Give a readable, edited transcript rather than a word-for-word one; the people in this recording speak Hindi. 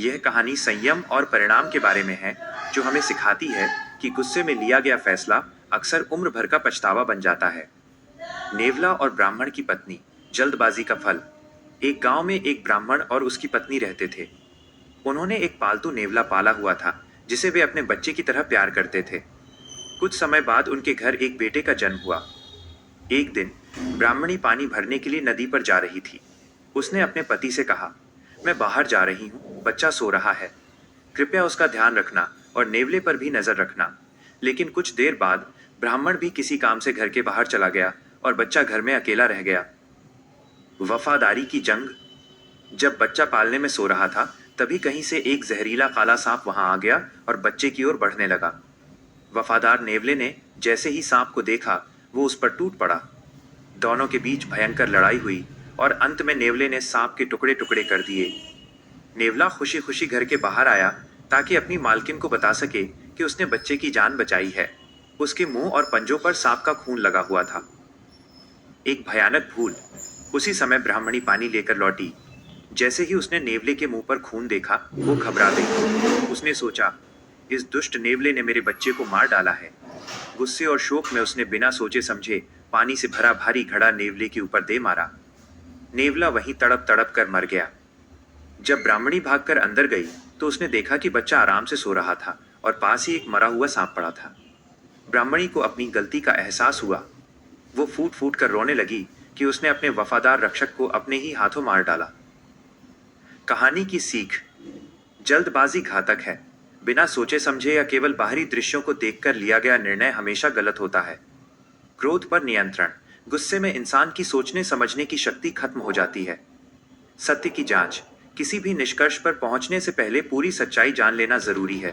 यह कहानी संयम और परिणाम के बारे में है, जो हमें सिखाती है कि गुस्से में लिया गया फैसला अक्सर उम्र भर का पछतावा बन जाता है। नेवला और ब्राह्मण की पत्नी, जल्दबाजी का फल। एक गांव में एक ब्राह्मण और उसकी पत्नी रहते थे। उन्होंने एक पालतू नेवला पाला हुआ था, जिसे वे अपने बच्चे की तरह प्यार करते थे। कुछ समय बाद उनके घर एक बेटे का जन्म हुआ। एक दिन ब्राह्मणी पानी भरने के लिए नदी पर जा रही थी। उसने अपने पति से कहा, मैं बाहर जा रही हूँ, बच्चा सो रहा है, कृपया उसका ध्यान रखना और नेवले पर भी नजर रखना। लेकिन कुछ देर बाद ब्राह्मण भी किसी काम से घर के बाहर चला गया और बच्चा घर में अकेला रह गया। वफादारी की जंग। जब बच्चा पालने में सो रहा था, तभी कहीं से एक जहरीला काला सांप वहां आ गया और बच्चे की ओर बढ़ने लगा। वफादार नेवले ने जैसे ही सांप को देखा, वो उस पर टूट पड़ा। दोनों के बीच भयंकर लड़ाई हुई और अंत में नेवले ने सांप के टुकड़े टुकड़े कर दिए। नेवला खुशी खुशी घर के बाहर आया ताकि अपनी मालकिन को बता सके कि उसने बच्चे की जान बचाई है। उसके मुंह और पंजों पर सांप का खून लगा हुआ था। एक भयानक भूल। उसी समय ब्राह्मणी पानी लेकर लौटी। जैसे ही उसने नेवले के मुंह पर खून देखा, वो घबरा गई। उसने सोचा, इस दुष्ट नेवले ने मेरे बच्चे को मार डाला है। गुस्से और शोक में उसने बिना सोचे समझे पानी से भरा भारी घड़ा नेवले के ऊपर दे मारा। नेवला वहीं तड़प तड़प कर मर गया। जब ब्राह्मणी भागकर अंदर गई तो उसने देखा कि बच्चा आराम से सो रहा था और पास ही एक मरा हुआ सांप पड़ा था। ब्राह्मणी को अपनी गलती का एहसास हुआ। वो फूट फूट कर रोने लगी कि उसने अपने वफादार रक्षक को अपने ही हाथों मार डाला। कहानी की सीख। जल्दबाजी घातक है। बिना सोचे समझे या केवल बाहरी दृश्यों को देखकर लिया गया निर्णय हमेशा गलत होता है। क्रोध पर नियंत्रण। गुस्से में इंसान की सोचने समझने की शक्ति खत्म हो जाती है। सत्य की जांच। किसी भी निष्कर्ष पर पहुंचने से पहले पूरी सच्चाई जान लेना जरूरी है।